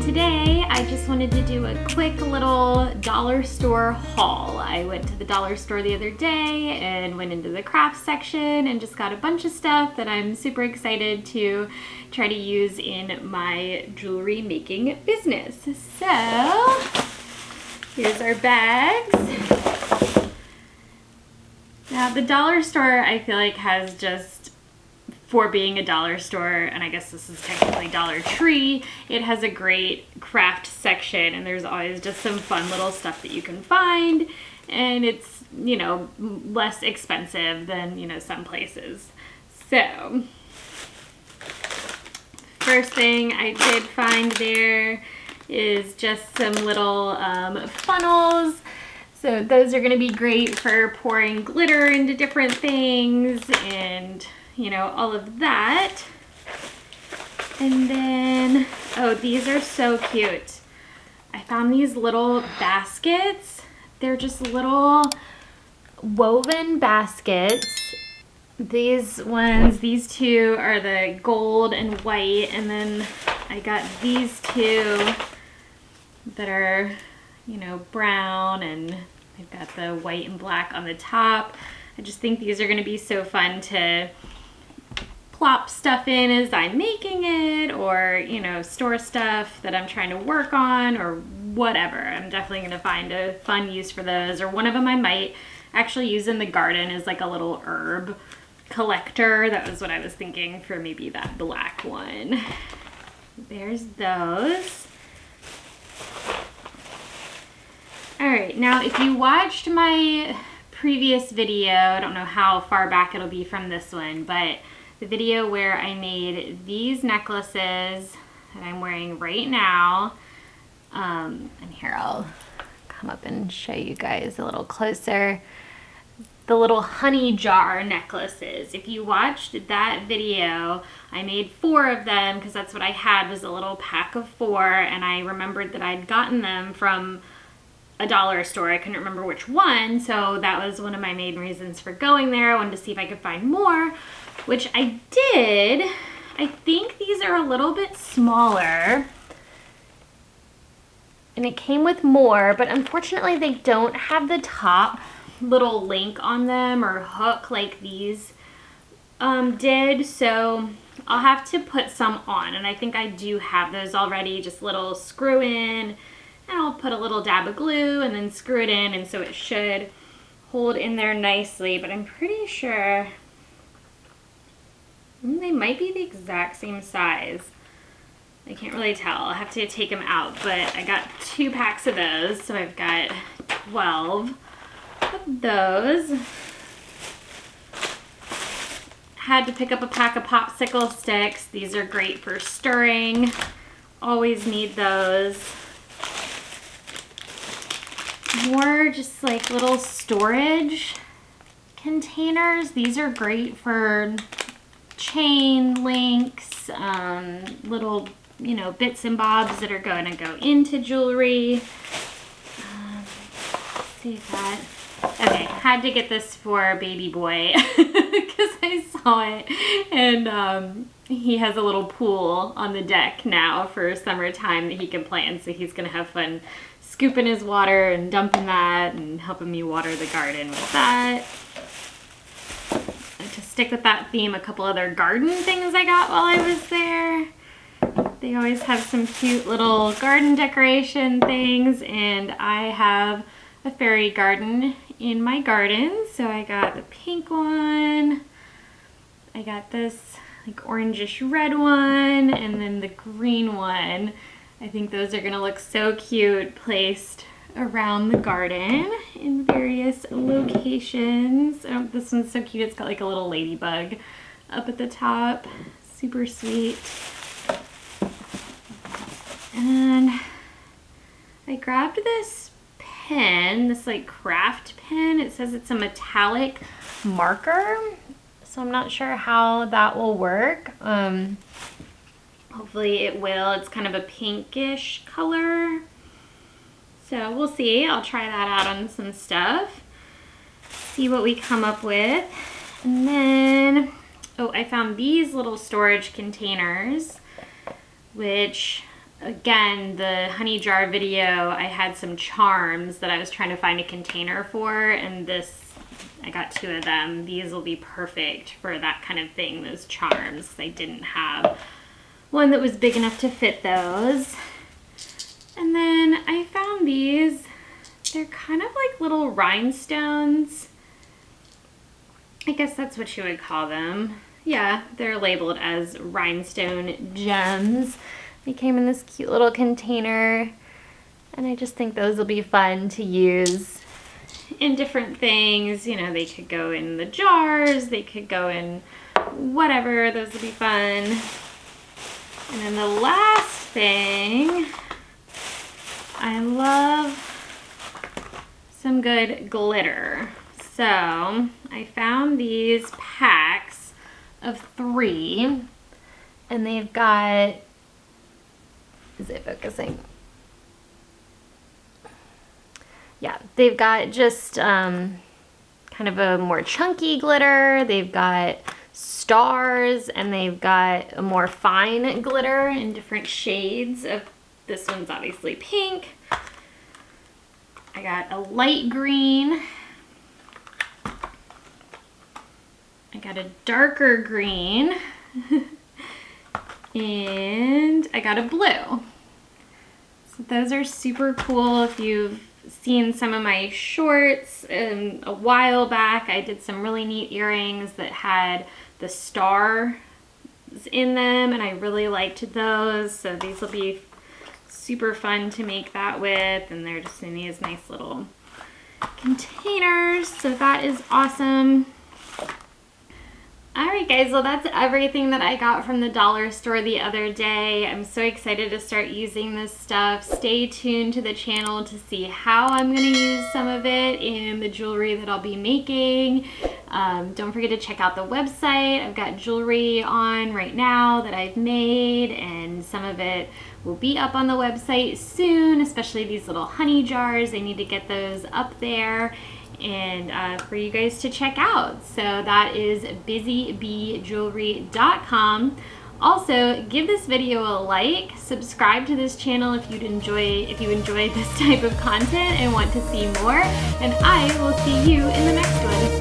today I just wanted to do a quick little dollar store haul. I went to the dollar store the other day and went into the craft section and just got a bunch of stuff that I'm super excited to try to use in my jewelry making business. So here's our bags. Now the dollar store I feel like has just, for being a dollar store, and I guess this is technically Dollar Tree, it has a great craft section and there's always just some fun little stuff that you can find, and it's, you know, less expensive than, you know, some places. So first thing I did find there is just some little funnels. So those are going to be great for pouring glitter into different things and, you know, all of that. And then, oh, these are so cute. I found these little baskets. They're just little woven baskets. These ones, these two are the gold and white, and then I got these two that are, you know, brown, and I've got the white and black on the top. I just think these are going to be so fun to plop stuff in as I'm making it, or, you know, store stuff that I'm trying to work on or whatever. I'm definitely going to find a fun use for those, or one of them I might actually use in the garden as like a little herb collector. That was what I was thinking for maybe that black one. There's those. All right, now if you watched my previous video, I don't know how far back it'll be from this one, but the video where I made these necklaces that I'm wearing right now, and here I'll come up and show you guys a little closer, the little honey jar necklaces. If you watched that video, I made 4 of them because that's what I had, was a little pack of 4, and I remembered that I'd gotten them from a dollar store. I couldn't remember which one, so that was one of my main reasons for going there. I wanted to see if I could find more, which I did. I think these are a little bit smaller, and it came with more, but unfortunately they don't have the top little link on them or hook like these did, so I'll have to put some on, and I think I do have those already, just little screw in, and I'll put a little dab of glue and then screw it in, and so it should hold in there nicely. But I'm pretty sure they might be the exact same size. I can't really tell. I'll have to take them out, but I got 2 packs of those, so I've got 12 of those. Had to pick up a pack of popsicle sticks. These are great for stirring. Always need those. More just like little storage containers. These are great for chain links, little, you know, bits and bobs that are going to go into jewelry. Let's see if that, okay, had to get this for baby boy because I saw it, and he has a little pool on the deck now for summertime that he can play in, so he's gonna have fun scooping his water and dumping that and helping me water the garden with that. And to stick with that theme, a couple other garden things I got while I was there. They always have some cute little garden decoration things, and I have a fairy garden in my garden, so I got the pink one, I got this like orangish red one, and then the green one. I think those are gonna look so cute placed around the garden in various locations. Oh, this one's so cute. It's got like a little ladybug up at the top. Super sweet. And I grabbed this pen, this like craft pen. It says it's a metallic marker, so I'm not sure how that will work. Hopefully it will. It's kind of a pinkish color, so we'll see. I'll try that out on some stuff, see what we come up with. And then, oh, I found these little storage containers, which again, the honey jar video, I had some charms that I was trying to find a container for, and this, I got 2 of them. These will be perfect for that kind of thing, those charms. I didn't have one that was big enough to fit those. And then I found these. They're kind of like little rhinestones. I guess that's what you would call them. Yeah, they're labeled as rhinestone gems. They came in this cute little container, and I just think those will be fun to use in different things. You know, they could go in the jars, they could go in whatever, those will be fun. And then the last thing, I love some good glitter. So I found these packs of 3, and they've got, is it focusing? Yeah, they've got just kind of a more chunky glitter. They've got stars, and they've got a more fine glitter in different shades of, this one's obviously pink. I got a light green. I got a darker green. And I got a blue. So those are super cool. If you've seen some of my shorts a while back, I did some really neat earrings that had the stars in them, and I really liked those. So these will be super fun to make that with, and they're just in these nice little containers. So that is awesome. Alright guys, well that's everything that I got from the dollar store the other day. I'm so excited to start using this stuff. Stay tuned to the channel to see how I'm going to use some of it in the jewelry that I'll be making. Don't forget to check out the website. I've got jewelry on right now that I've made, and some of it will be up on the website soon, especially these little honey jars. I need to get those up there and for you guys to check out. So that is busybeejewelry.com. Also, give this video a like, subscribe to this channel if you enjoy this type of content and want to see more, and I will see you in the next one.